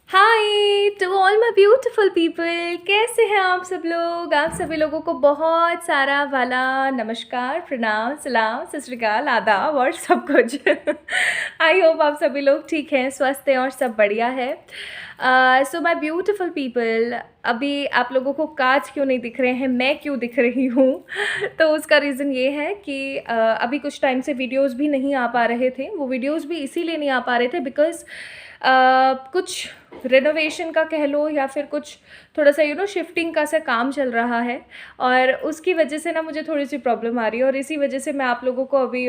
Hi to all my beautiful people, कैसे हैं आप सब लोग। आप सभी लोगों को बहुत सारा वाला नमस्कार, प्रणाम, सलाम, सत श्री अकाल, आदाब और सब कुछ। आई होप आप सभी लोग ठीक हैं, स्वस्थ हैं और सब बढ़िया है। सो माय ब्यूटीफुल पीपल, अभी आप लोगों को काज क्यों नहीं दिख रहे हैं, मैं क्यों दिख रही हूँ? तो उसका रीज़न ये है कि अभी कुछ टाइम से वीडियोस भी नहीं आ पा रहे थे। वो वीडियोस भी इसीलिए नहीं आ पा रहे थे बिकॉज़ कुछ रेनोवेशन का कह लो या फिर कुछ थोड़ा सा शिफ्टिंग का सा काम चल रहा है और उसकी वजह से ना मुझे थोड़ी सी प्रॉब्लम आ रही है और इसी वजह से मैं आप लोगों को अभी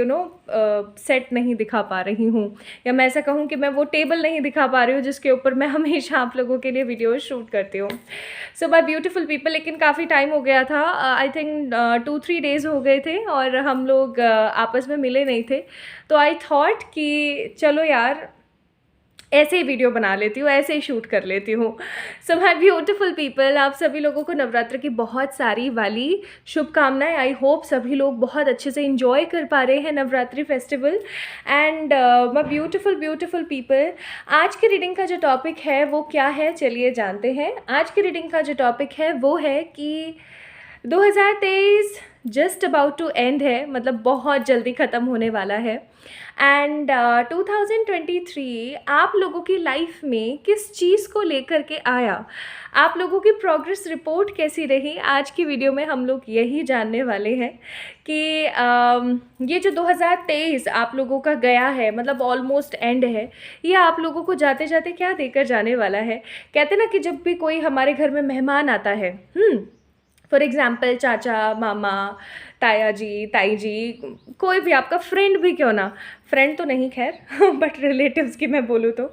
सेट नहीं दिखा पा रही हूँ, या मैं ऐसा कहूँ कि मैं वो टेबल नहीं दिखा पा रही हूँ जिसके ऊपर मैं हमेशा आप लोगों के लिए वीडियो शूट करती हूँ। सो माय ब्यूटीफुल पीपल, लेकिन काफ़ी टाइम हो गया था, आई थिंक 2-3 डेज़ हो गए थे और हम लोग आपस में मिले नहीं थे। तो आई थॉट कि चलो यार ऐसे ही वीडियो बना लेती हूँ, ऐसे ही शूट कर लेती हूँ। सो माय ब्यूटीफुल पीपल, आप सभी लोगों को नवरात्र की बहुत सारी वाली शुभकामनाएं। आई होप सभी लोग बहुत अच्छे से इंजॉय कर पा रहे हैं Navratri festival. And my beautiful beautiful people, आज की रीडिंग का जो टॉपिक है वो क्या है, चलिए जानते हैं। आज की रीडिंग का जो टॉपिक है वो है कि 2023 जस्ट अबाउट टू एंड है, मतलब बहुत जल्दी ख़त्म होने वाला है। एंड 2023 आप लोगों की लाइफ में किस चीज़ को लेकर के आया, आप लोगों की प्रोग्रेस रिपोर्ट कैसी रही, आज की वीडियो में हम लोग यही जानने वाले हैं कि ये जो 2023 आप लोगों का गया है, मतलब ऑलमोस्ट एंड है, ये आप लोगों को जाते जाते क्या देकर जाने वाला है। कहते ना कि जब भी कोई हमारे घर में मेहमान आता है, फॉर एग्ज़ाम्पल चाचा, मामा, ताया जी, ताई जी, कोई भी आपका फ्रेंड भी क्यों ना, फ्रेंड तो नहीं खैर बट रिलेटिव्स की मैं बोलूँ तो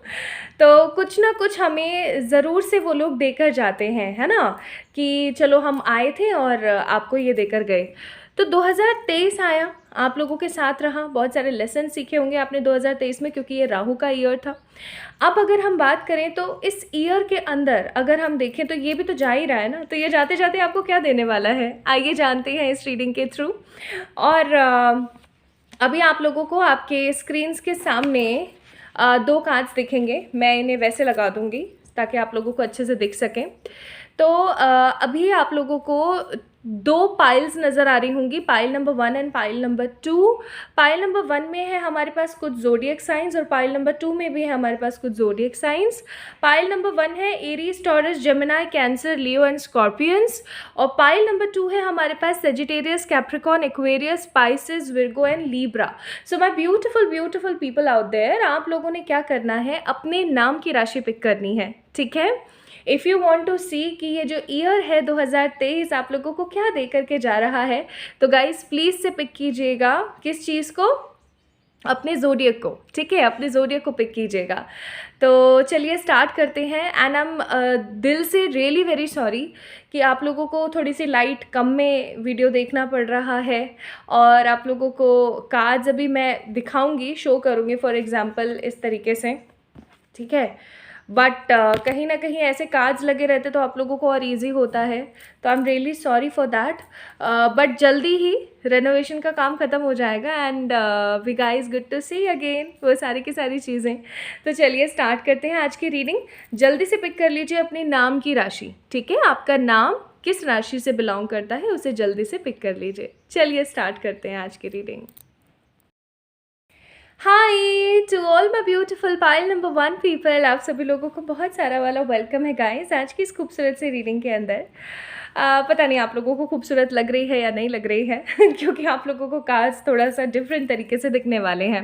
कुछ ना कुछ हमें ज़रूर से वो लोग देकर जाते हैं, है ना, कि चलो हम आए थे और आपको ये देकर गए। तो 2023 आया, आप लोगों के साथ रहा, बहुत सारे लेसन सीखे होंगे आपने 2023 में, क्योंकि ये राहु का ईयर था। अब अगर हम बात करें तो इस ईयर के अंदर अगर हम देखें तो ये भी तो जा ही रहा है ना, तो ये जाते जाते आपको क्या देने वाला है, आइए जानते हैं इस रीडिंग के थ्रू। और अभी आप लोगों को आपके स्क्रीन्स के सामने दो कार्ड्स दिखेंगे, मैं इन्हें वैसे लगा दूंगी ताकि आप लोगों को अच्छे से दिख सकें। तो अभी आप लोगों को दो पाइल्स नज़र आ रही होंगी, pile number 1 and pile number 2। Pile number 1 में है हमारे पास कुछ ज़ोडिएक साइंस और पाइल नंबर 2 में भी है हमारे पास कुछ ज़ोडिएक साइंस। पाइल नंबर 1 है Aries, Taurus, Gemini, Cancer, Leo and Scorpions, और पाइल नंबर 2 है हमारे पास Sagittarius, Capricorn, Aquarius, Pisces, Virgo and Libra. So my beautiful beautiful people out there, आप लोगों ने क्या करना है, अपने नाम की राशि पिक करनी है, ठीक है। इफ़ यू वॉन्ट टू सी कि ये जो ईयर है 2023 आप लोगों को क्या दे करके जा रहा है, तो गाइस प्लीज़ से पिक कीजिएगा किस चीज़ को, अपने ज़ोडिएक को, ठीक है, अपने ज़ोडिएक को पिक कीजिएगा। तो चलिए स्टार्ट करते हैं। एंड आई एम दिल से रियली वेरी सॉरी कि आप लोगों को थोड़ी सी लाइट कम में वीडियो देखना पड़ रहा है, और आप लोगों को कार्ड्स अभी मैं दिखाऊंगी, शो करूँगी फॉर एग्ज़ाम्पल इस तरीके से, ठीक है। बट कहीं ना कहीं ऐसे कार्ड्स लगे रहते तो आप लोगों को और इजी होता है, तो I am really sorry for that. But जल्दी ही रेनोवेशन का काम ख़त्म हो जाएगा and we guys good to see again, वो सारी की सारी चीज़ें। तो चलिए स्टार्ट करते हैं आज की रीडिंग। जल्दी से पिक कर लीजिए अपने नाम की राशि, ठीक है, आपका नाम किस राशि से बिलोंग करता है उसे जल्दी से पिक कर लीजिए। चलिए स्टार्ट करते हैं आज की reading. Hi to all my beautiful pile number 1 people, आप सभी लोगों को बहुत सारा वाला वेलकम है गाइस आज की इस खूबसूरत सी रीडिंग के अंदर। पता नहीं आप लोगों को खूबसूरत लग रही है या नहीं लग रही है क्योंकि आप लोगों को कार्ड्स थोड़ा सा डिफरेंट तरीके से दिखने वाले हैं।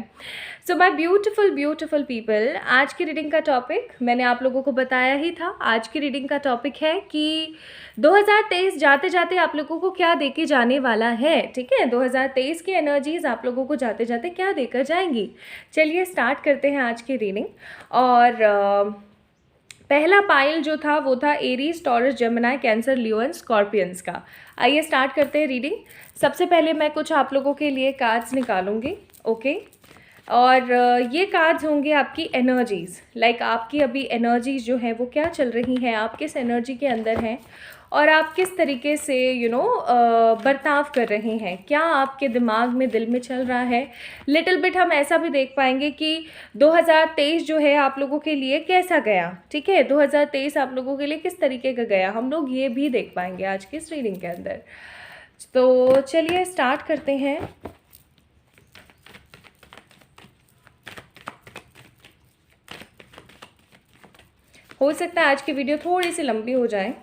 सो माय ब्यूटीफुल ब्यूटीफुल पीपल, आज की रीडिंग का टॉपिक मैंने आप लोगों को बताया ही था। आज की रीडिंग का टॉपिक है कि 2023 जाते जाते आप लोगों को क्या देके जाने वाला है, ठीक है। 2023 की एनर्जीज आप लोगों को जाते जाते क्या देकर जाएंगी। चलिए स्टार्ट करते हैं आज की रीडिंग। और पहला पाइल जो था वो था Aries, Taurus, Gemini, Cancer, Leo and Scorpions का। आइए स्टार्ट करते हैं रीडिंग। सबसे पहले मैं कुछ आप लोगों के लिए कार्ड्स निकालूंगी, ओके। और ये कार्ड्स होंगे आपकी एनर्जीज़, लाइक आपकी अभी एनर्जीज़ जो है वो क्या चल रही हैं, आप किस एनर्जी के अंदर हैं और आप किस तरीके से बर्ताव कर रहे हैं, क्या आपके दिमाग में दिल में चल रहा है। लिटिल बिट हम ऐसा भी देख पाएंगे कि 2023 जो है आप लोगों के लिए कैसा गया, ठीक है, 2023 आप लोगों के लिए किस तरीके का गया, हम लोग ये भी देख पाएंगे आज की इस रीडिंग के अंदर। तो चलिए स्टार्ट करते हैं। हो सकता है आज की वीडियो थोड़ी सी लंबी हो जाए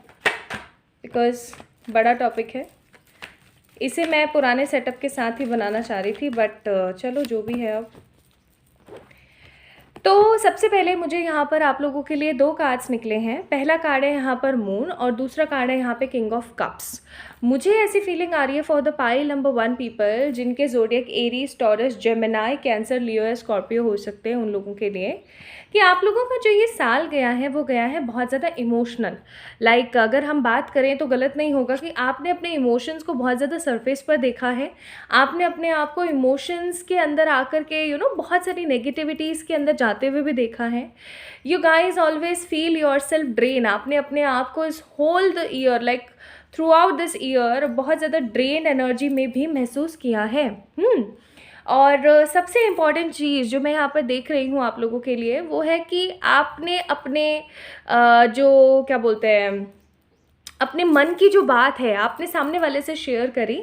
बिकॉज़ बड़ा टॉपिक है, इसे मैं पुराने सेटअप के साथ ही बनाना चाह रही थी, बट चलो जो भी है। अब तो सबसे पहले मुझे यहाँ पर आप लोगों के लिए 2 कार्ड्स निकले हैं। पहला कार्ड है यहाँ पर मून और दूसरा कार्ड है यहाँ पे किंग ऑफ कप्स। मुझे ऐसी फीलिंग आ रही है for the pile number 1 people जिनके zodiac Aries, Taurus, Gemini, Cancer, Leo या स्कॉर्पियो हो सकते हैं, उन लोगों के लिए कि आप लोगों का जो ये साल गया है वो गया है बहुत ज़्यादा इमोशनल। लाइक अगर हम बात करें तो गलत नहीं होगा कि आपने अपने इमोशंस को बहुत ज़्यादा सरफेस पर देखा है, आपने अपने आप को इमोशंस के अंदर आकर के बहुत सारी नेगेटिविटीज़ के अंदर जाते हुए भी देखा है। You guys always feel yourself drain, आपने अपने आप को इस whole the year, like throughout this year बहुत ज़्यादा ड्रेन एनर्जी में भी महसूस किया है। और सबसे इम्पॉर्टेंट चीज़ जो मैं यहाँ पर देख रही हूँ आप लोगों के लिए वो है कि आपने अपने जो क्या बोलते हैं, अपने मन की जो बात है आपने सामने वाले से शेयर करी,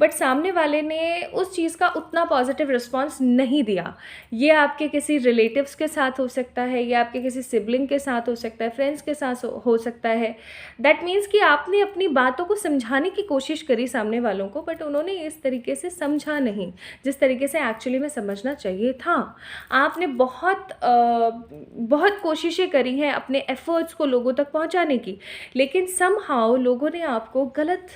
बट सामने वाले ने उस चीज़ का उतना पॉजिटिव रिस्पांस नहीं दिया। ये आपके किसी रिलेटिव्स के साथ हो सकता है, ये आपके किसी सिबलिंग के साथ हो सकता है, फ्रेंड्स के साथ हो सकता है। दैट मीन्स कि आपने अपनी बातों को समझाने की कोशिश करी सामने वालों को, बट उन्होंने इस तरीके से समझा नहीं जिस तरीके से एक्चुअली में समझना चाहिए था। आपने बहुत कोशिशें करी हैं अपने एफर्ट्स को लोगों तक पहुंचाने की, लेकिन समहाउ लोगों ने आपको गलत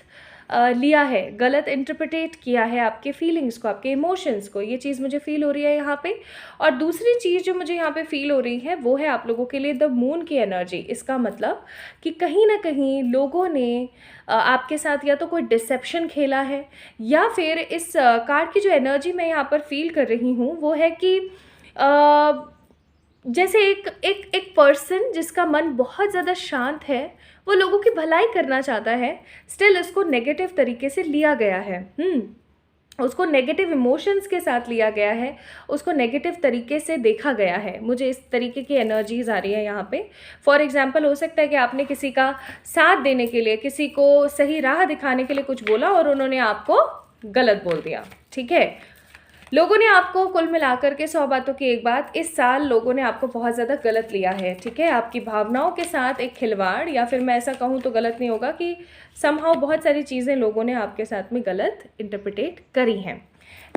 लिया है, गलत इंटरप्रिटेट किया है आपके फीलिंग्स को, आपके इमोशंस को। ये चीज़ मुझे फील हो रही है यहाँ पे। और दूसरी चीज़ जो मुझे यहाँ पे फील हो रही है वो है आप लोगों के लिए द मून की एनर्जी। इसका मतलब कि कहीं ना कहीं लोगों ने आपके साथ या तो कोई डिसेप्शन खेला है, या फिर इस कार्ड की जो एनर्जी मैं यहाँ पर फील कर रही हूँ वो है कि जैसे एक पर्सन जिसका मन बहुत ज़्यादा शांत है, वो लोगों की भलाई करना चाहता है, स्टिल इसको नेगेटिव तरीके से लिया गया है। उसको नेगेटिव इमोशंस के साथ लिया गया है, उसको नेगेटिव तरीके से देखा गया है। मुझे इस तरीके की एनर्जीज आ रही है यहाँ पे। फॉर एग्जांपल हो सकता है कि आपने किसी का साथ देने के लिए, किसी को सही राह दिखाने के लिए कुछ बोला और उन्होंने आपको गलत बोल दिया, ठीक है। लोगों ने आपको कुल मिलाकर के 100 बातों की एक बात, इस साल लोगों ने आपको बहुत ज़्यादा गलत लिया है, ठीक है। आपकी भावनाओं के साथ एक खिलवाड़, या फिर मैं ऐसा कहूँ तो गलत नहीं होगा कि समहाउ बहुत सारी चीज़ें लोगों ने आपके साथ में गलत इंटरप्रिटेट करी हैं।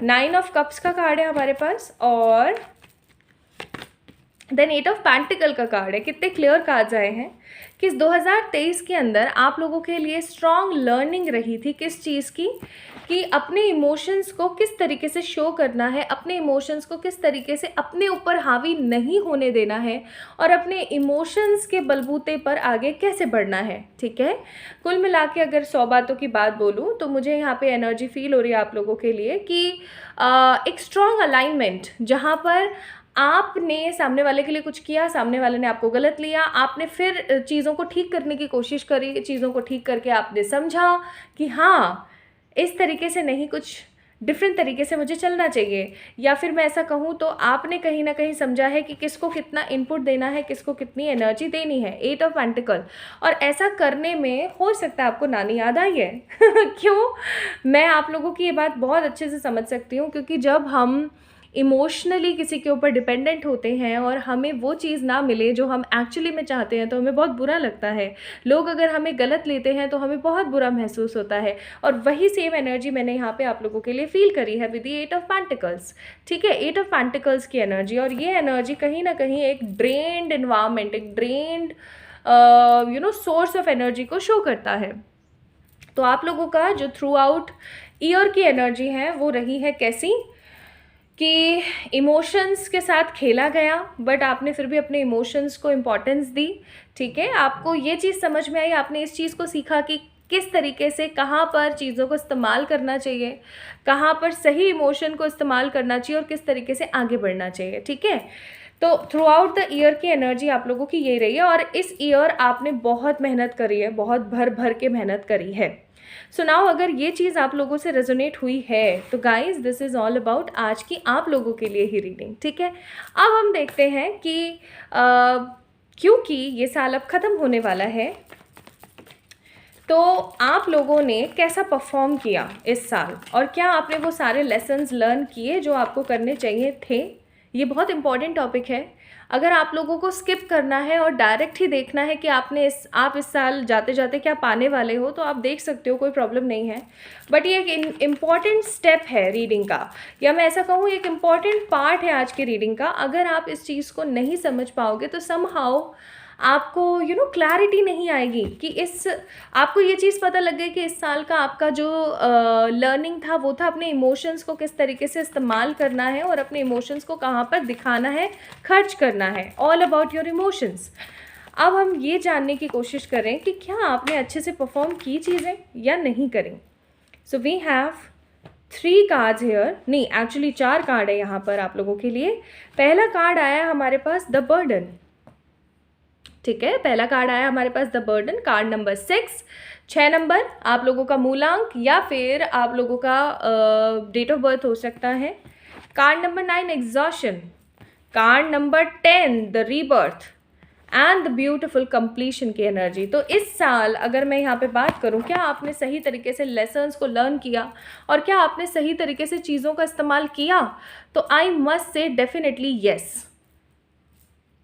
9 ऑफ कप्स का कार्ड है हमारे पास और देन 8 ऑफ पेंटिकल का कार्ड है। कितने क्लियर कार्ड्स आए हैं कि इस 2023 के अंदर आप लोगों के लिए स्ट्रॉन्ग लर्निंग रही थी किस चीज़ की, कि अपने इमोशंस को किस तरीके से शो करना है, अपने इमोशंस को किस तरीके से अपने ऊपर हावी नहीं होने देना है और अपने इमोशंस के बलबूते पर आगे कैसे बढ़ना है, ठीक है। कुल मिला के अगर 100 बातों की बात बोलूँ तो मुझे यहाँ पे एनर्जी फील हो रही है आप लोगों के लिए कि एक स्ट्रॉन्ग अलाइनमेंट, जहाँ पर आपने सामने वाले के लिए कुछ किया, सामने वाले ने आपको गलत लिया, आपने फिर चीज़ों को ठीक करने की कोशिश करी, चीज़ों को ठीक करके आपने समझा कि हाँ इस तरीके से नहीं, कुछ डिफरेंट तरीके से मुझे चलना चाहिए। या फिर मैं ऐसा कहूँ तो आपने कहीं ना कहीं समझा है कि किसको कितना इनपुट देना है, किसको कितनी एनर्जी देनी है। 8 ऑफ पेंटिकल, और ऐसा करने में हो सकता है आपको नानी याद आई है क्यों? मैं आप लोगों की ये बात बहुत अच्छे से समझ सकती हूँ, क्योंकि जब हम इमोशनली किसी के ऊपर डिपेंडेंट होते हैं और हमें वो चीज़ ना मिले जो हम एक्चुअली में चाहते हैं तो हमें बहुत बुरा लगता है। लोग अगर हमें गलत लेते हैं तो हमें बहुत बुरा महसूस होता है, और वही सेम एनर्जी मैंने यहाँ पे आप लोगों के लिए फील करी है विद 8 ऑफ पेंटिकल्स, ठीक है। 8 ऑफ पेंटिकल्स की एनर्जी, और ये एनर्जी कहीं ना कहीं एक ड्रेन्ड इन्वायरमेंट, एक ड्रेन्ड सोर्स ऑफ एनर्जी को शो करता है। तो आप लोगों का जो थ्रू आउट ईयर की एनर्जी है वो रही है कैसी, कि इमोशंस के साथ खेला गया, बट आपने फिर भी अपने इमोशंस को इम्पोर्टेंस दी, ठीक है। आपको ये चीज़ समझ में आई, आपने इस चीज़ को सीखा कि किस तरीके से कहाँ पर चीज़ों को इस्तेमाल करना चाहिए, कहाँ पर सही इमोशन को इस्तेमाल करना चाहिए और किस तरीके से आगे बढ़ना चाहिए, ठीक है। तो थ्रू आउट द ईयर की एनर्जी आप लोगों की यही रही है और इस ईयर आपने बहुत मेहनत करी है, बहुत भर भर के मेहनत करी है। सो नाउ अगर ये चीज़ आप लोगों से रेजोनेट हुई है तो guys this is all about आज की आप लोगों के लिए ही रीडिंग, ठीक है। अब हम देखते हैं कि क्योंकि ये साल अब ख़त्म होने वाला है तो आप लोगों ने कैसा परफॉर्म किया इस साल और क्या आपने वो सारे लेसन्स लर्न किए जो आपको करने चाहिए थे। ये बहुत इंपॉर्टेंट टॉपिक है। अगर आप लोगों को स्किप करना है और डायरेक्ट ही देखना है कि आप इस साल जाते जाते क्या पाने वाले हो तो आप देख सकते हो, कोई प्रॉब्लम नहीं है। बट ये एक इम्पॉर्टेंट स्टेप है रीडिंग का, या मैं ऐसा कहूँ एक इम्पॉर्टेंट पार्ट है आज की रीडिंग का। अगर आप इस चीज़ को नहीं समझ पाओगे तो समहाउ आपको क्लैरिटी नहीं आएगी कि आपको ये चीज़ पता लग गई कि इस साल का आपका जो लर्निंग था वो था अपने इमोशंस को किस तरीके से इस्तेमाल करना है और अपने इमोशंस को कहाँ पर दिखाना है, खर्च करना है। All about your emotions. अब हम ये जानने की कोशिश करें कि क्या आपने अच्छे से परफॉर्म की चीज़ें या नहीं करें। So we have 3 cards here, नहीं एक्चुअली 4 कार्ड है यहाँ पर आप लोगों के लिए। पहला कार्ड आया हमारे पास द बर्डन, ठीक है। पहला कार्ड आया हमारे पास the burden, card number 6 number आप लोगों का मूलांक या फिर आप लोगों का डेट ऑफ बर्थ हो सकता है। Card number 9 exhaustion, card number 10 the rebirth and the beautiful completion की एनर्जी। तो इस साल अगर मैं यहाँ पे बात करूँ, क्या आपने सही तरीके से लेसन्स को लर्न किया और क्या आपने सही तरीके से चीज़ों का इस्तेमाल किया, तो I must say definitely yes,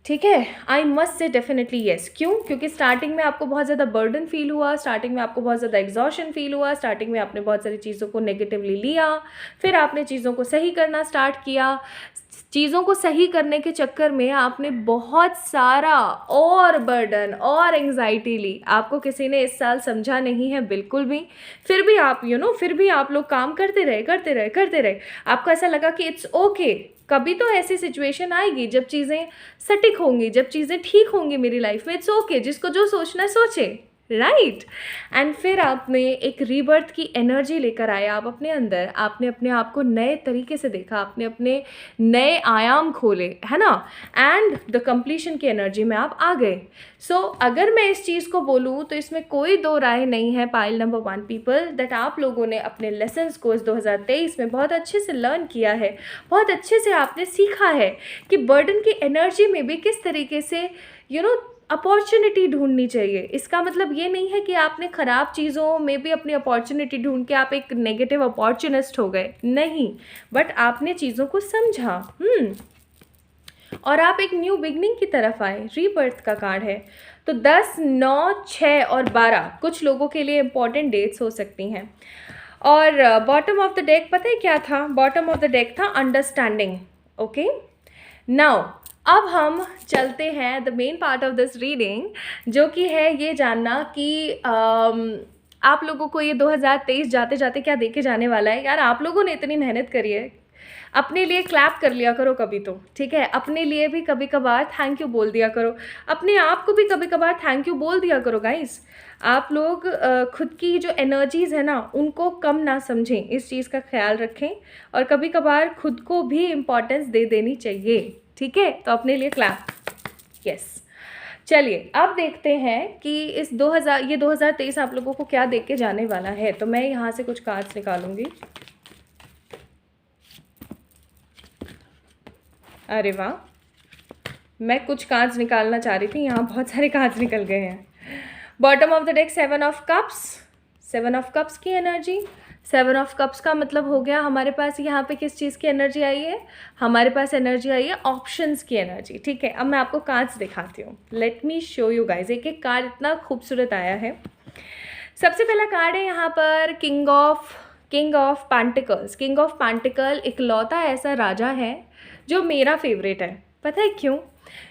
ठीक है। I must say definitely yes. क्यों? क्योंकि स्टार्टिंग में आपको बहुत ज़्यादा बर्डन फील हुआ, स्टार्टिंग में आपको बहुत ज़्यादा एग्जॉशन फील हुआ, स्टार्टिंग में आपने बहुत सारी चीज़ों को नेगेटिवली लिया, फिर आपने चीज़ों को सही करना स्टार्ट किया। चीज़ों को सही करने के चक्कर में आपने बहुत सारा और बर्डन और एंग्जाइटी ली। आपको किसी ने इस साल समझा नहीं है बिल्कुल भी, फिर भी आप फिर भी आप लोग काम करते रहे। आपको ऐसा लगा कि इट्स ओके, कभी तो ऐसी सिचुएशन आएगी जब चीज़ें सटीक होंगी, जब चीज़ें ठीक होंगी मेरी लाइफ में। इट्स ओके, जिसको जो सोचना है सोचे, राइट। एंड फिर आपने एक रीबर्थ की एनर्जी लेकर आए आप अपने अंदर, आपने अपने आप को नए तरीके से देखा, आपने अपने नए आयाम खोले, है ना। एंड द कंप्लीशन की एनर्जी में आप आ गए। सो अगर मैं इस चीज़ को बोलूँ तो इसमें कोई दो राय नहीं है पाइल नंबर 1 पीपल, दैट आप लोगों ने अपने लेसन्स को इस 2023 में बहुत अच्छे से लर्न किया है, बहुत अच्छे से आपने सीखा है कि बर्डन की एनर्जी में भी किस तरीके से अपॉर्चुनिटी ढूंढनी चाहिए। इसका मतलब ये नहीं है कि आपने ख़राब चीज़ों में भी अपनी अपॉर्चुनिटी ढूंढ के आप एक नेगेटिव अपॉर्चुनिस्ट हो गए, नहीं, बट आपने चीज़ों को समझा और आप एक न्यू बिगनिंग की तरफ आए। रीबर्थ का कार्ड है, तो 10, 9, 6 और 12 कुछ लोगों के लिए इंपॉर्टेंट डेट्स हो सकती हैं। और बॉटम ऑफ द डेक पता है क्या था? बॉटम ऑफ द डेक था अंडरस्टैंडिंग। ओके, नाउ अब हम चलते हैं the main part of this reading, जो कि है ये जानना कि आप लोगों को ये 2023 जाते जाते क्या देके जाने वाला है। यार आप लोगों ने इतनी मेहनत करी है, अपने लिए क्लैप कर लिया करो कभी तो, ठीक है। अपने लिए भी कभी कभार थैंक यू बोल दिया करो, अपने आप को भी कभी कभार थैंक यू बोल दिया करो गाइस। आप लोग खुद की जो एनर्जीज़ है ना उनको कम ना समझें, इस चीज़ का ख्याल रखें और कभी कभार खुद को भी इम्पॉर्टेंस दे देनी चाहिए, ठीक है। तो अपने लिए क्लैप, यस। चलिए अब देखते हैं कि ये 2023 आप लोगों को क्या देख के जाने वाला है। तो मैं यहाँ से कुछ कार्ड्स निकालूंगी। अरे वाह, मैं कुछ कार्ड्स निकालना चाह रही थी, यहाँ बहुत सारे कार्ड्स निकल गए हैं। Bottom of the deck 7 of cups, 7 of cups की एनर्जी। 7 ऑफ कप्स का मतलब हो गया हमारे पास यहाँ पे किस चीज़ की एनर्जी आई है? हमारे पास एनर्जी आई है ऑप्शंस की एनर्जी, ठीक है। अब मैं आपको कार्ड्स दिखाती हूँ, let me show you guys. एक एक कार्ड इतना खूबसूरत आया है। सबसे पहला कार्ड है यहाँ पर king of pentacles. King of pentacle इकलौता ऐसा राजा है जो मेरा फेवरेट है। पता है क्यों?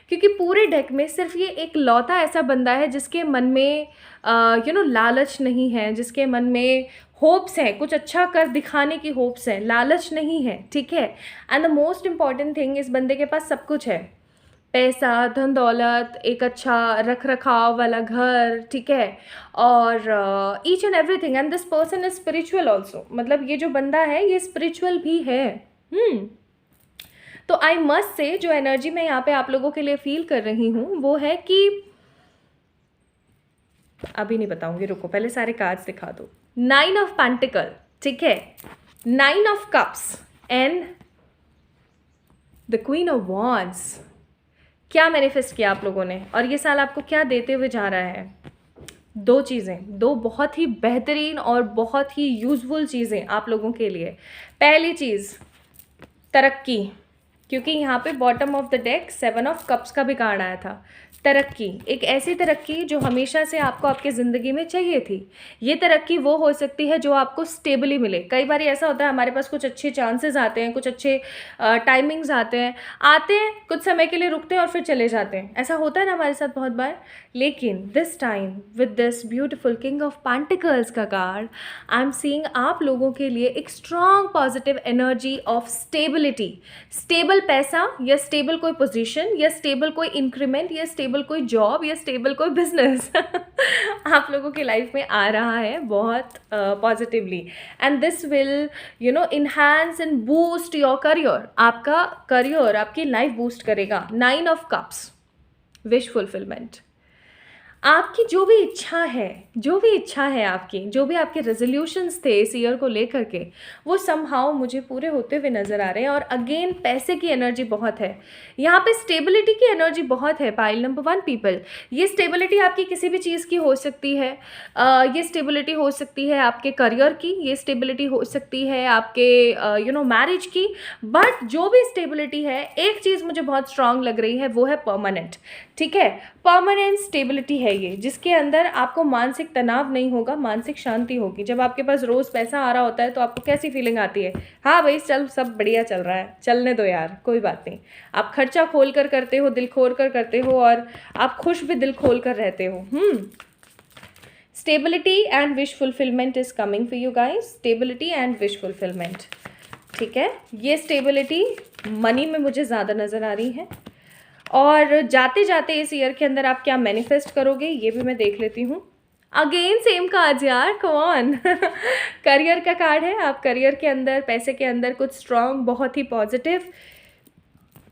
क्योंकि पूरे डेक में सिर्फ ये एक लौता ऐसा बंदा है जिसके मन में लालच नहीं है, जिसके मन में होप्स हैं, कुछ अच्छा कर दिखाने की होप्स हैं, लालच नहीं है, ठीक है। And the most important thing, इस बंदे के पास सब कुछ है, पैसा, धन दौलत, एक अच्छा रख रखाव वाला घर, ठीक है, और each and everything. And this person is spiritual also, मतलब ये जो बंदा है ये स्पिरिचुअल भी है। तो आई मस्ट से जो एनर्जी मैं यहाँ पे आप लोगों के लिए फील कर रही हूँ वो है कि, अभी नहीं बताऊंगी, रुको पहले सारे कार्ड्स दिखा दो। 9 ऑफ पेंटिकल, ठीक है, 9 of cups and the queen of wands. क्या मैनिफेस्ट किया आप लोगों ने और ये साल आपको क्या देते हुए जा रहा है? दो चीज़ें, दो बहुत ही बेहतरीन और बहुत ही यूजफुल चीज़ें आप लोगों के लिए। पहली चीज़ तरक्की, क्योंकि यहाँ पे bottom of the deck 7 of cups का भी कार्ड आया था। तरक्की, एक ऐसी तरक्की जो हमेशा से आपको आपकी ज़िंदगी में चाहिए थी। ये तरक्की वो हो सकती है जो आपको स्टेबली मिले। कई बार ऐसा होता है हमारे पास कुछ अच्छे चांसेस आते हैं, कुछ अच्छे टाइमिंग्स आते हैं, कुछ समय के लिए रुकते हैं और फिर चले जाते हैं। ऐसा होता है ना हमारे साथ बहुत बार। लेकिन this time with this beautiful king of pentacles का कार्ड, आई एम सीइंग आप लोगों के लिए एक strong positive energy of stability. Stable पैसा या स्टेबल कोई पोजीशन या स्टेबल कोई इंक्रीमेंट या स्टेबल कोई जॉब या स्टेबल कोई बिजनेस आप लोगों की लाइफ में आ रहा है बहुत positively. And this will enhance and boost your career. आपका करियर, आपकी लाइफ बूस्ट करेगा। 9 ऑफ कप्स, विश फुलफिलमेंट। आपकी जो भी इच्छा है आपकी, जो भी आपके रेजोल्यूशंस थे इस ईयर को लेकर के, वो समहाउ मुझे पूरे होते हुए नज़र आ रहे हैं। और अगेन पैसे की एनर्जी बहुत है यहाँ पे, स्टेबिलिटी की एनर्जी बहुत है। पाइल नंबर 1 पीपल, ये स्टेबिलिटी आपकी किसी भी चीज़ की हो सकती है। ये स्टेबिलिटी हो सकती है आपके करियर की, ये स्टेबिलिटी हो सकती है आपके मैरिज की। बट जो भी स्टेबिलिटी है, एक चीज़ मुझे बहुत स्ट्रांग लग रही है, वो है परमानेंट। ठीक है, परमानेंट स्टेबिलिटी है ये, जिसके अंदर आपको मानसिक तनाव नहीं होगा, मानसिक शांति होगी। जब आपके पास रोज़ पैसा आ रहा होता है तो आपको कैसी फीलिंग आती है? हाँ भाई चल, सब बढ़िया चल रहा है, चलने दो यार, कोई बात नहीं। आप खर्चा खोल कर करते हो, दिल खोल कर करते हो, और आप खुश भी दिल खोल कर रहते हो। Stability and wish fulfilment is coming for you guys. Stability and wish fulfilment, ठीक है। ये स्टेबिलिटी मनी में मुझे ज़्यादा नज़र आ रही है। और जाते जाते इस ईयर के अंदर आप क्या मैनिफेस्ट करोगे ये भी मैं देख लेती हूँ। अगेन सेम कार्ड यार, कम ऑन करियर का कार्ड है। आप करियर के अंदर, पैसे के अंदर कुछ स्ट्रॉन्ग, बहुत ही पॉजिटिव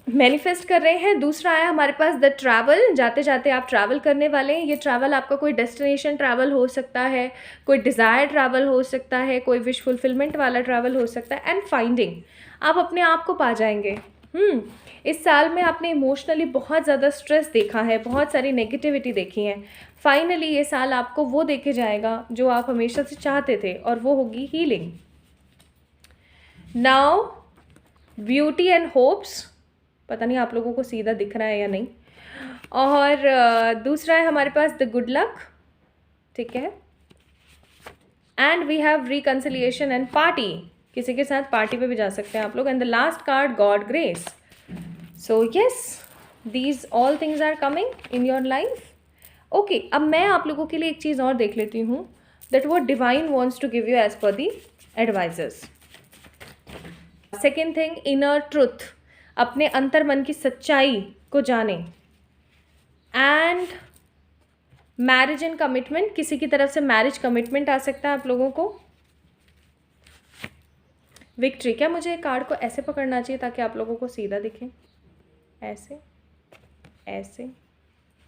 मैनिफेस्ट कर रहे हैं। दूसरा आया हमारे पास द ट्रैवल, जाते जाते आप ट्रैवल करने वाले हैं। ये ट्रैवल आपका कोई डेस्टिनेशन ट्रैवल हो सकता है, कोई डिज़ायर ट्रैवल हो सकता है, कोई विश फुलफिलमेंट वाला ट्रैवल हो सकता है। एंड फाइंडिंग, आप अपने आप को पा जाएंगे। इस साल में आपने इमोशनली बहुत ज़्यादा स्ट्रेस देखा है, बहुत सारी नेगेटिविटी देखी है। फाइनली ये साल आपको वो देके जाएगा जो आप हमेशा से चाहते थे, और वो होगी healing. Now beauty and hopes, पता नहीं आप लोगों को सीधा दिख रहा है या नहीं। और दूसरा है हमारे पास द गुड लक, ठीक है। And we have reconciliation and party, किसी के साथ पार्टी पे भी जा सकते हैं आप लोग। And the last card God grace. So yes, these all things are coming in your life. Okay, अब मैं आप लोगों के लिए एक चीज़ और देख लेती हूँ, that what divine wants to give you as per the advisers. Second thing, inner truth, अपने अंतर मन की सच्चाई को जाने। एंड मैरिज एंड कमिटमेंट, किसी की तरफ से मैरिज कमिटमेंट आ सकता है आप लोगों को। विक्ट्री, क्या मुझे कार्ड को ऐसे पकड़ना चाहिए ताकि आप लोगों को सीधा दिखे? ऐसे ऐसे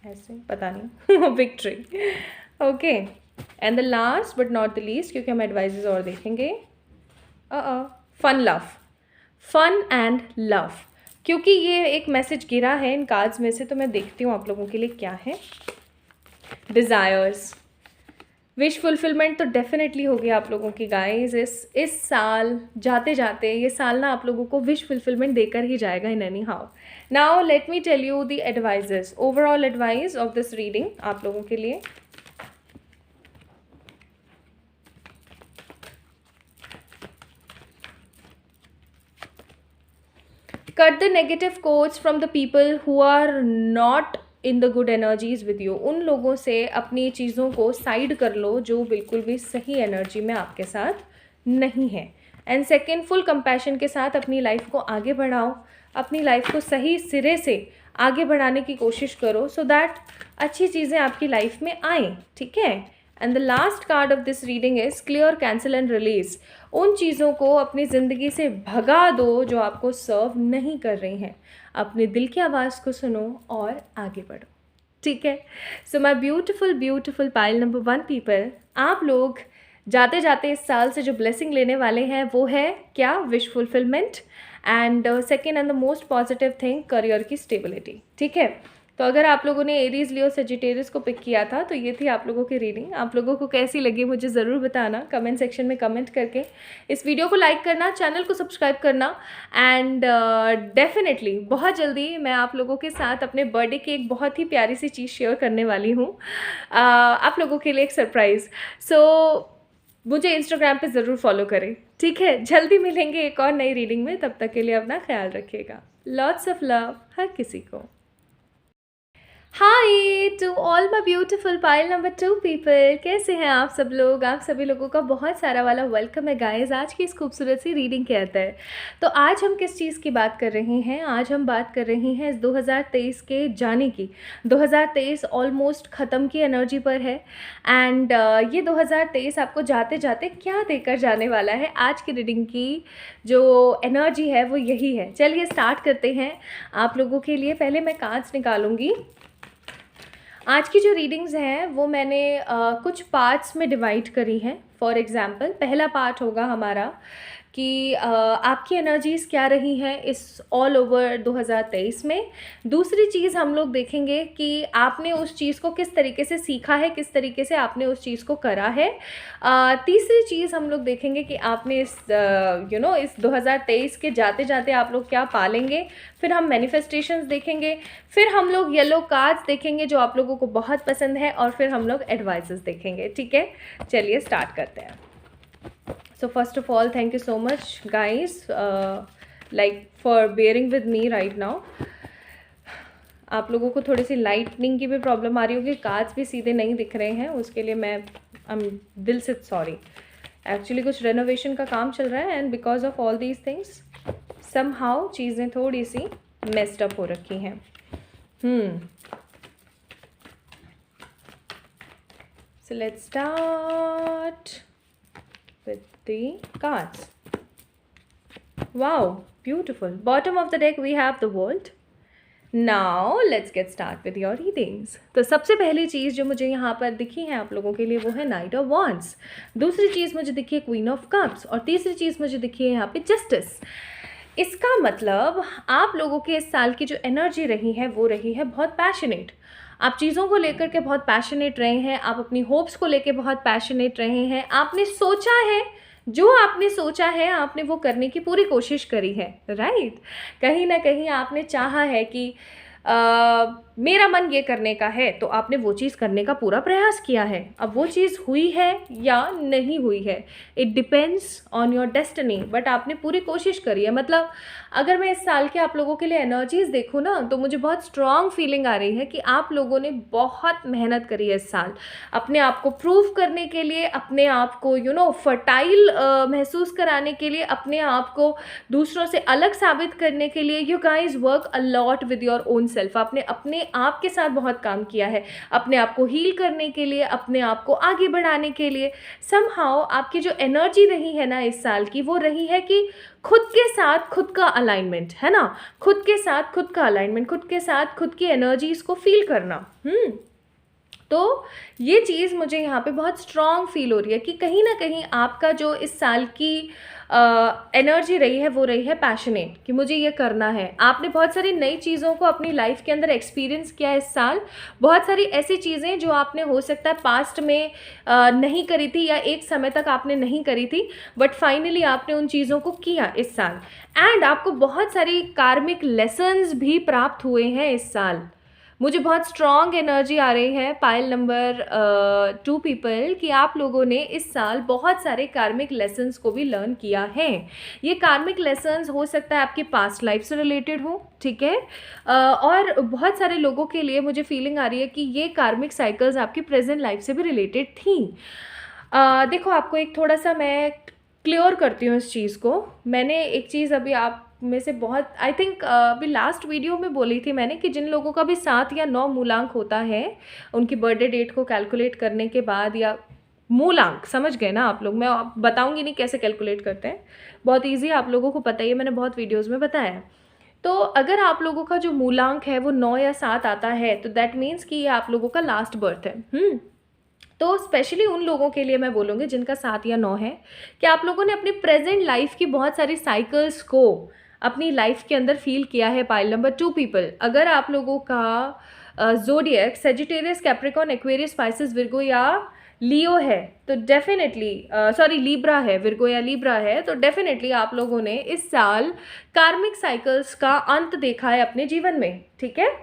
ऐसे, पता नहीं victory. Okay, and the last but not the least, क्योंकि हम एडवाइजेस और देखेंगे, fun love, fun and love. क्योंकि ये एक मैसेज गिरा है इन कार्ड्स में से, तो मैं देखती हूँ आप लोगों के लिए क्या है। डिज़ायर्स, विश फुलफिलमेंट तो डेफिनेटली होगी आप लोगों की गाइस। इस साल जाते जाते ये साल ना आप लोगों को विश फुलफिलमेंट देकर ही जाएगा in anyhow. Now let me tell you the advices, overall advice of this reading आप लोगों के लिए। Cut the negative quotes from the people who are not in the good energies with you. उन लोगों से अपनी चीज़ों को साइड कर लो जो बिल्कुल भी सही एनर्जी में आपके साथ नहीं है। एंड सेकेंड, फुल कंपैशन के साथ अपनी लाइफ को आगे बढ़ाओ, अपनी लाइफ को सही सिरे से आगे बढ़ाने की कोशिश करो सो दैट अच्छी चीज़ें आपकी लाइफ में आएँ, ठीक है। And the last card of this reading is clear, cancel and release. उन चीज़ों को अपनी ज़िंदगी से भगा दो जो आपको सर्व नहीं कर रही हैं। अपने दिल की आवाज़ को सुनो और आगे बढ़ो, ठीक है। So my beautiful beautiful pile number 1 people, आप लोग जाते जाते इस साल से जो ब्लेसिंग लेने वाले हैं वो है क्या? Wish fulfilment. And second and the most positive thing, career की स्टेबिलिटी, ठीक है। तो अगर आप लोगों ने एरीज, लियो, सजिटेरियस को पिक किया था तो ये थी आप लोगों की रीडिंग। आप लोगों को कैसी लगी मुझे ज़रूर बताना कमेंट सेक्शन में कमेंट करके। इस वीडियो को लाइक करना, चैनल को सब्सक्राइब करना एंड डेफिनेटली बहुत जल्दी मैं आप लोगों के साथ अपने बर्थडे की एक बहुत ही प्यारी सी चीज़ शेयर करने वाली हूँ, आप लोगों के लिए एक सरप्राइज़। सो मुझे इंस्टाग्राम पे ज़रूर फॉलो करें, ठीक है। जल्दी मिलेंगे एक और नई रीडिंग में, तब तक के लिए अपना ख्याल रखिएगा। लॉट्स ऑफ लव हर किसी को। Hi to all my beautiful pile number 2 people, कैसे हैं आप सब लोग? आप सभी लोगों का बहुत सारा वाला वेलकम है गाइस आज की इस खूबसूरत सी रीडिंग के अंदर। तो आज हम किस चीज़ की बात कर रहे हैं? आज हम बात कर रहे हैं इस 2023 के जाने की। 2023 ऑलमोस्ट ख़त्म की एनर्जी पर है एंड ये 2023 आपको जाते जाते क्या देकर जाने वाला है, आज की रीडिंग की जो एनर्जी है वो यही है। चलिए स्टार्ट करते हैं आप लोगों के लिए। पहले मैं कार्ड्स निकालूंगी। आज की जो रीडिंग्स हैं वो मैंने कुछ पार्ट्स में डिवाइड करी हैं। फॉर एग्ज़ाम्पल पहला पार्ट होगा हमारा कि आपकी एनर्जीज़ क्या रही हैं इस ऑल ओवर 2023 में। दूसरी चीज़ हम लोग देखेंगे कि आपने उस चीज़ को किस तरीके से सीखा है, किस तरीके से आपने उस चीज़ को करा है। तीसरी चीज़ हम लोग देखेंगे कि आपने इस इस 2023 के जाते जाते आप लोग क्या पालेंगे। फिर हम मैनिफेस्टेशंस देखेंगे, फिर हम लोग येलो कार्ड्स देखेंगे जो आप लोगों को बहुत पसंद है, और फिर हम लोग एडवाइसेस देखेंगे, ठीक है। चलिए स्टार्ट करते हैं। So first of all, thank you so much guys for bearing with me right now. आप लोगों को थोड़ी सी लाइटनिंग की भी प्रॉब्लम आ रही होगी, कार्ड्स भी सीधे नहीं दिख रहे हैं, उसके लिए मैं दिल से सॉरी। एक्चुअली कुछ रेनोवेशन का काम चल रहा है and because of all these things somehow चीज़ें थोड़ी सी मेस्ड अप हो रखी हैं। So let's start with the cards. Wow, beautiful. Bottom of the deck we have the World. Now let's get start with your readings. तो सबसे पहली चीज़ जो मुझे यहाँ पर दिखी है आप लोगों के लिए वो है नाइट ऑफ वॉन्ड्स। दूसरी चीज़ मुझे दिखी है क्वीन ऑफ कप्स, और तीसरी चीज़ मुझे दिखी है यहाँ पे जस्टिस। इसका मतलब आप लोगों के इस साल की जो एनर्जी रही है वो रही है बहुत पैशनेट। आप चीज़ों को लेकर के बहुत पैशनेट रहे हैं, आप अपनी होप्स को लेकर बहुत पैशनेट रहे हैं। आपने सोचा है, जो आपने सोचा है आपने वो करने की पूरी कोशिश करी है, राइट। कहीं ना कहीं आपने चाहा है कि मेरा मन ये करने का है, तो आपने वो चीज़ करने का पूरा प्रयास किया है। अब वो चीज़ हुई है या नहीं हुई है, it depends on your destiny, but आपने पूरी कोशिश करी है। मतलब अगर मैं इस साल के आप लोगों के लिए एनर्जीज़ देखूँ ना, तो मुझे बहुत स्ट्रॉन्ग फीलिंग आ रही है कि आप लोगों ने बहुत मेहनत करी है इस साल अपने आप को प्रूव करने के लिए, अपने आप को फर्टाइल महसूस कराने के लिए, अपने आप को दूसरों से अलग साबित करने के लिए। You guys work a lot with your own self. आपने अपने आप के साथ बहुत काम किया है, अपने आप को हील करने के लिए, अपने आप को आगे बढ़ाने के लिए। समहाउ आपकी जो एनर्जी रही है ना इस साल की, वो रही है कि खुद के साथ खुद का अलाइनमेंट, है ना। खुद के साथ खुद का अलाइनमेंट, खुद के साथ खुद की एनर्जीज को फील करना। तो ये चीज़ मुझे यहाँ पे बहुत स्ट्रॉन्ग फील हो रही है कि कहीं ना कहीं आपका जो इस साल की एनर्जी रही है वो रही है पैशनेट, कि मुझे ये करना है। आपने बहुत सारी नई चीज़ों को अपनी लाइफ के अंदर एक्सपीरियंस किया इस साल। बहुत सारी ऐसी चीज़ें जो आपने हो सकता है पास्ट में नहीं करी थी या एक समय तक आपने नहीं करी थी, बट फाइनली आपने उन चीज़ों को किया इस साल। एंड आपको बहुत सारी कार्मिक लेसन्स भी प्राप्त हुए हैं इस साल। मुझे बहुत स्ट्रॉन्ग एनर्जी आ रही है पाइल नंबर 2 पीपल कि आप लोगों ने इस साल बहुत सारे कार्मिक लेसन्स को भी लर्न किया है। ये कार्मिक लेसन्स हो सकता है आपकी पास्ट लाइफ से रिलेटेड हो, ठीक है। और बहुत सारे लोगों के लिए मुझे फीलिंग आ रही है कि ये कार्मिक साइकिल्स आपकी प्रेजेंट लाइफ से भी रिलेटेड थी। देखो आपको एक थोड़ा सा मैं क्लियर करती हूँ इस चीज़ को। मैंने एक चीज़ अभी आप में से बहुत, आई थिंक अभी लास्ट वीडियो में बोली थी मैंने कि जिन लोगों का भी 7 या 9 मूलांक होता है उनकी बर्थडे डेट को कैलकुलेट करने के बाद, या मूलांक समझ गए ना आप लोग, मैं अब बताऊंगी नहीं कैसे कैलकुलेट करते हैं, बहुत ईजी है, आप लोगों को पता ही है, मैंने बहुत वीडियोज़ में बताया है। तो अगर आप लोगों का जो मूलांक है वो 9 या 7 आता है तो दैट मीन्स कि ये आप लोगों का लास्ट बर्थ है। तो स्पेशली उन लोगों के लिए मैं बोलूँगी जिनका 7 या 9 है, कि आप लोगों ने अपनी प्रेजेंट लाइफ की बहुत सारी साइकिल्स को अपनी लाइफ के अंदर फील किया है। पाइल नंबर 2 पीपल, अगर आप लोगों का zodiac Sagittarius, Capricorn, Aquarius, Pisces, Virgo या लियो है तो डेफिनेटली, सॉरी लीब्रा है, विर्गो या लीब्रा है, तो डेफिनेटली आप लोगों ने इस साल कार्मिक साइकिल्स का अंत देखा है अपने जीवन में। ठीक है,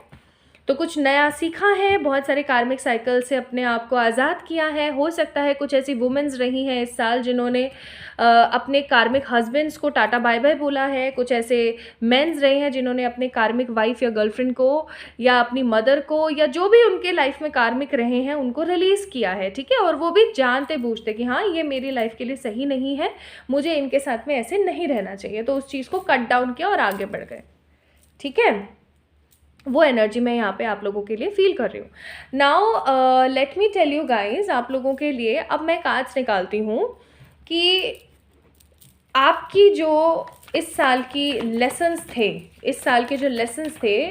तो कुछ नया सीखा है, बहुत सारे कार्मिक साइकिल से अपने आप को आज़ाद किया है। हो सकता है कुछ ऐसी वुमेन्स रही हैं इस साल जिन्होंने अपने कार्मिक हस्बैंड्स को टाटा बाय बाय बोला है, कुछ ऐसे मेंस रहे हैं जिन्होंने अपने कार्मिक वाइफ या गर्लफ्रेंड को या अपनी मदर को या जो भी उनके लाइफ में कार्मिक रहे हैं उनको रिलीज़ किया है। ठीक है, और वो भी जानते बूझते कि हाँ ये मेरी लाइफ के लिए सही नहीं है, मुझे इनके साथ में ऐसे नहीं रहना चाहिए, तो उस चीज़ को कट डाउन किया और आगे बढ़ गए। ठीक है, वो एनर्जी मैं यहाँ पे आप लोगों के लिए फील कर रही हूँ। Now let me tell you guys, आप लोगों के लिए अब मैं कार्ड्स निकालती हूँ कि आपकी जो इस साल की लेसन्स थे, इस साल के जो लेसन्स थे,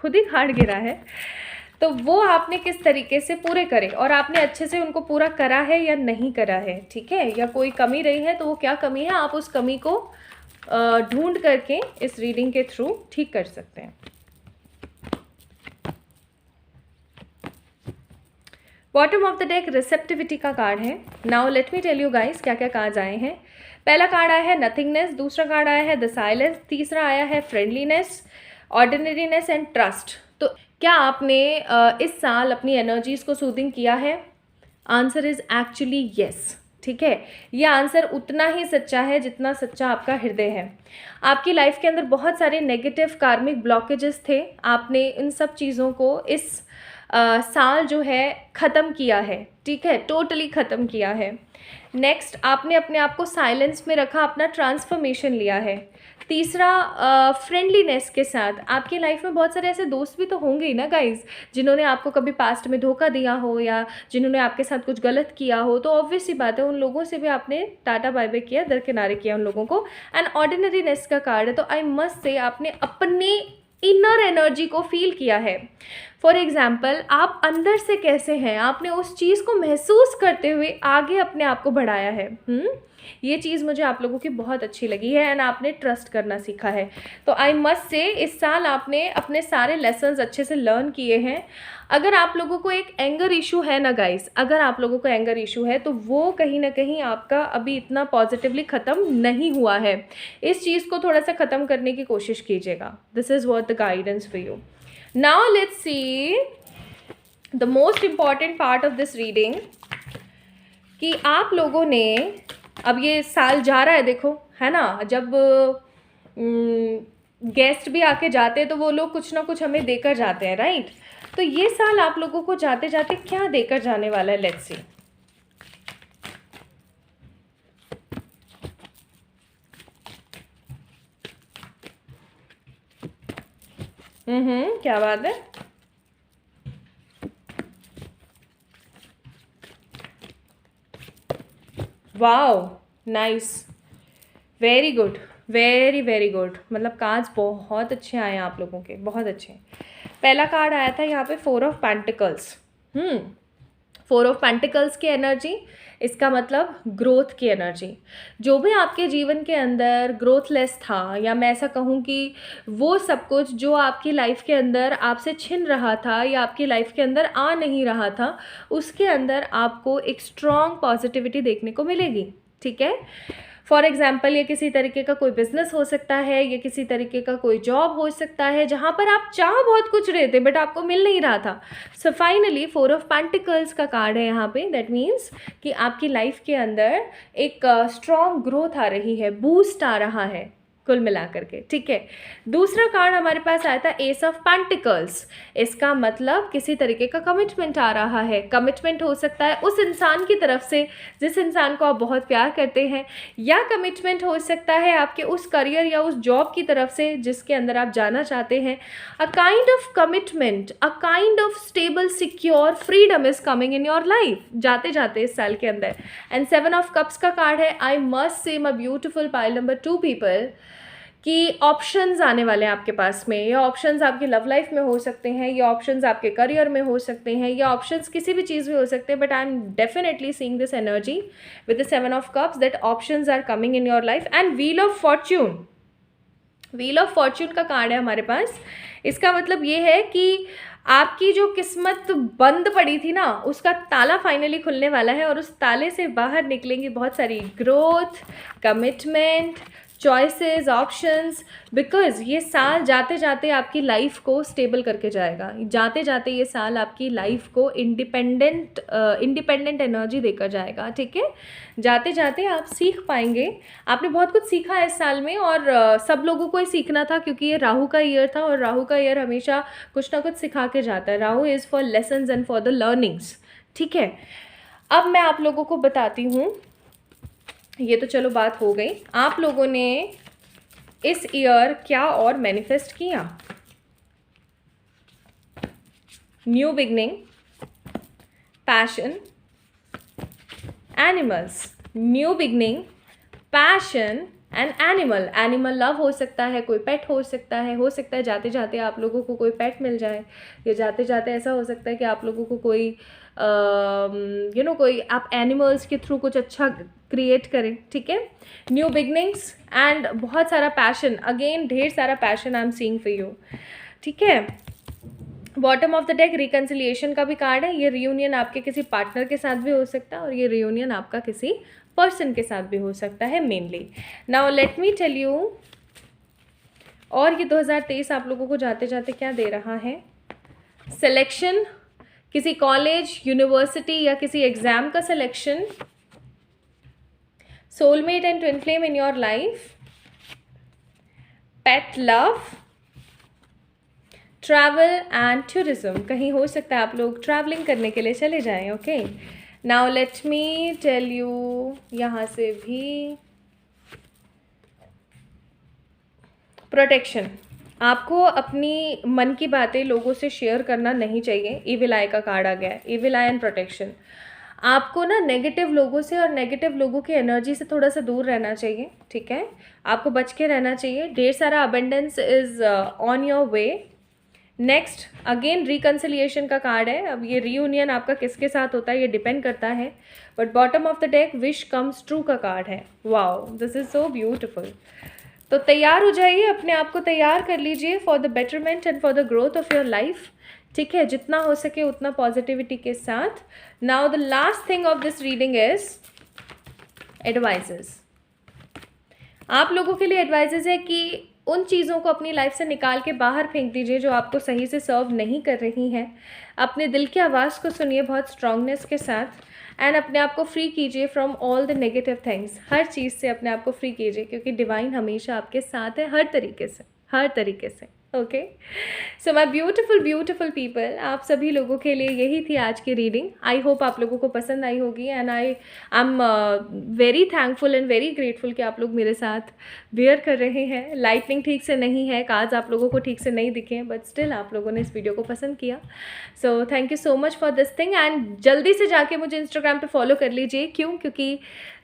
खुद ही कार्ड गिरा है, तो वो आपने किस तरीके से पूरे करे और आपने अच्छे से उनको पूरा करा है या नहीं करा है। ठीक है, या कोई कमी रही है तो वो क्या कमी है, आप उस कमी को ढूंढ करके इस रीडिंग के थ्रू ठीक कर सकते हैं। Bottom of the deck receptivity का कार्ड है। Now let me tell you guys क्या क्या कार्ड्स आए हैं। पहला कार्ड आया है नथिंगनेस, दूसरा कार्ड आया है द साइलेंस, तीसरा आया है फ्रेंडलीनेस, ऑर्डिनरीनेस एंड ट्रस्ट। तो क्या आपने इस साल अपनी एनर्जीज को सूदिंग किया है? Answer is actually yes. ठीक है, ये आंसर उतना ही सच्चा है जितना सच्चा आपका हृदय है। आपकी लाइफ के अंदर बहुत सारे नेगेटिव कार्मिक ब्लॉकेजेस थे, आपने इन सब चीज़ों को इस साल जो है ख़त्म किया है। ठीक है, टोटली ख़त्म किया है। नेक्स्ट, आपने अपने आप को साइलेंस में रखा, अपना ट्रांसफॉर्मेशन लिया है। तीसरा, फ्रेंडलीनेस के साथ आपकी लाइफ में बहुत सारे ऐसे दोस्त भी तो होंगे ही ना गाइज, जिन्होंने आपको कभी पास्ट में धोखा दिया हो या जिन्होंने आपके साथ कुछ गलत किया हो, तो ऑब्वियस सी बात है उन लोगों से भी आपने टाटा बाय बाय किया, दरकिनारे किया उन लोगों को। एंड ऑर्डिनरीनेस का कार्ड है, तो आई मस्ट से आपने अपनी इनर एनर्जी को फील किया है। फॉर एग्जाम्पल, आप अंदर से कैसे हैं, आपने उस चीज़ को महसूस करते हुए आगे अपने आप को बढ़ाया है। ये चीज़ मुझे आप लोगों की बहुत अच्छी लगी है एंड आपने ट्रस्ट करना सीखा है। तो आई मस्ट से इस साल आपने अपने सारे लेसन्स अच्छे से लर्न किए हैं। अगर आप लोगों को एक एंगर इशू है ना गाइस, अगर आप लोगों को एंगर इशू है तो वो कहीं ना कहीं आपका अभी इतना पॉजिटिवली ख़त्म नहीं हुआ है। इस चीज़ को थोड़ा सा ख़त्म करने की कोशिश कीजिएगा। This is what the guidance for you. Now let's see the most important part of this reading, कि आप लोगों ने, अब ये साल जा रहा है देखो, है ना, जब गेस्ट भी आके जाते हैं तो वो लोग कुछ ना कुछ हमें देकर जाते हैं, राइट। तो ये साल आप लोगों को जाते जाते क्या देकर जाने वाला है, लेट्स सी। क्या बात है, wow, nice, very good, very very good. मतलब कार्ड्स बहुत अच्छे आए हैं आप लोगों के, बहुत अच्छे। पहला कार्ड आया था यहाँ पे 4 ऑफ पेंटिकल्स। 4 ऑफ पेंटिकल्स की एनर्जी, इसका मतलब ग्रोथ की एनर्जी। जो भी आपके जीवन के अंदर ग्रोथलेस था, या मैं ऐसा कहूँ कि वो सब कुछ जो आपकी लाइफ के अंदर आपसे छिन रहा था या आपकी लाइफ के अंदर आ नहीं रहा था, उसके अंदर आपको एक स्ट्रॉन्ग पॉजिटिविटी देखने को मिलेगी। ठीक है, फॉर एग्जाम्पल, ये किसी तरीके का कोई बिजनेस हो सकता है, ये किसी तरीके का कोई जॉब हो सकता है जहाँ पर आप चाह बहुत कुछ रहे थे बट आपको मिल नहीं रहा था। सो फाइनली 4 ऑफ पेंटिकल्स का कार्ड है यहाँ पे। दैट मीन्स कि आपकी लाइफ के अंदर एक स्ट्रॉन्ग ग्रोथ आ रही है, बूस्ट आ रहा है। कुल मिला करके, ठीक है। दूसरा कार्ड हमारे पास आया था एस ऑफ पेंटिकल्स। इसका मतलब किसी तरीके का कमिटमेंट आ रहा है। कमिटमेंट हो सकता है उस इंसान की तरफ से जिस इंसान को आप बहुत प्यार करते हैं, या कमिटमेंट हो सकता है आपके उस करियर या उस जॉब की तरफ से जिसके अंदर आप जाना चाहते हैं। A kind of commitment, a kind of stable secure freedom is coming in your life जाते जाते इस साल के अंदर। एंड 7 ऑफ कप्स का कार्ड है। I must say my beautiful pile number 2 people कि ऑप्शंस आने वाले हैं आपके पास में। ये ऑप्शंस आपकी लव लाइफ में हो सकते हैं, ये ऑप्शंस आपके करियर में हो सकते हैं, ये ऑप्शंस किसी भी चीज़ में हो सकते हैं, but I am definitely seeing this energy with the 7 of cups that options are coming in your life. And wheel of fortune, wheel of fortune का कार्ड है हमारे पास। इसका मतलब ये है कि आपकी जो किस्मत बंद पड़ी थी ना, उसका ताला फाइनली खुलने वाला है और उस ताले से बाहर निकलेंगी बहुत सारी growth, commitment, choices, options. Because ये साल जाते जाते आपकी लाइफ को स्टेबल करके जाएगा। जाते जाते ये साल आपकी लाइफ को इंडिपेंडेंट एनर्जी देकर जाएगा, ठीक है। जाते जाते आप सीख पाएंगे। आपने बहुत कुछ सीखा है इस साल में, और सब लोगों को ही सीखना था क्योंकि ये राहु का ईयर था, और राहु का ईयर हमेशा कुछ ना कुछ सिखा के जाता है। Rahu is for lessons and for the learnings, ठीक है। अब मैं आप लोगों को बताती हूँ, ये तो चलो बात हो गई, आप लोगों ने इस ईयर क्या और मैनिफेस्ट किया। New beginning, passion, animals. New beginning, passion and animal. Animal love हो सकता है, कोई पेट हो सकता है जाते जाते आप लोगों को कोई पेट मिल जाए, या जाते जाते ऐसा हो सकता है कि आप लोगों को कोई कोई आप एनिमल्स के थ्रू कुछ अच्छा क्रिएट करें, ठीक है। न्यू बिगनिंग्स एंड बहुत सारा पैशन, अगेन ढेर सारा passion I am seeing for you, ठीक है। Bottom of the deck reconciliation का भी कार्ड है। ये रियूनियन आपके किसी पार्टनर के साथ भी हो सकता है, और ये रियूनियन आपका किसी पर्सन के साथ भी हो सकता है mainly. Now let me tell you, और ये 2023 आप लोगों को जाते जाते क्या दे रहा है। सिलेक्शन, किसी कॉलेज, यूनिवर्सिटी या किसी एग्जाम का selection, soulmate and twin flame in your life, pet love, travel and tourism. कहीं हो सकता है आप लोग ट्रैवलिंग करने के लिए चले जाएं, okay. Now let me tell you, यहाँ से भी प्रोटेक्शन। आपको अपनी मन की बातें लोगों से शेयर करना नहीं चाहिए। इविल आई का कार्ड आ गया है, इविल आई एंड प्रोटेक्शन। आपको ना नेगेटिव लोगों से और नेगेटिव लोगों की एनर्जी से थोड़ा सा दूर रहना चाहिए, ठीक है। आपको बच के रहना चाहिए। ढेर सारा abundance is on your way. Next again reconciliation का कार्ड है। अब ये रीयूनियन आपका किसके साथ होता है ये डिपेंड करता है, but bottom of the deck wish comes true का कार्ड है। Wow, this is so beautiful. तो तैयार हो जाइए, अपने आप को तैयार कर लीजिए for the betterment and for the growth of your life, ठीक है। जितना हो सके उतना पॉजिटिविटी के साथ। Now the last thing of this reading is advises. आप लोगों के लिए एडवाइजेस है कि उन चीज़ों को अपनी लाइफ से निकाल के बाहर फेंक दीजिए जो आपको सही से सर्व नहीं कर रही हैं। अपने दिल की आवाज़ को सुनिए बहुत स्ट्रांगनेस के साथ, एंड अपने आप को फ्री कीजिए from all the negative things. हर चीज़ से अपने आप को फ्री कीजिए, क्योंकि डिवाइन हमेशा आपके साथ है हर तरीके से, okay. So my beautiful people, आप सभी लोगों के लिए यही थी आज की रीडिंग। आई होप आप लोगों को पसंद आई होगी, and I am very thankful and very grateful कि आप लोग मेरे साथ बेयर कर रहे हैं। लाइटनिंग ठीक से नहीं है, कार्ड्स आप लोगों को ठीक से नहीं दिखे, बट स्टिल आप लोगों ने इस वीडियो को पसंद किया। So thank you so much for this thing, and जल्दी से जाके मुझे इंस्टाग्राम पे फॉलो कर लीजिए। क्योंकि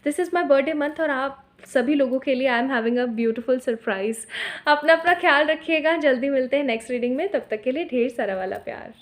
this is my birthday month, और आप सभी लोगों के लिए I am having a beautiful surprise. अपना ख्याल रखिएगा, जल्दी मिलते हैं नेक्स्ट रीडिंग में। तब तक के लिए ढेर सारा वाला प्यार।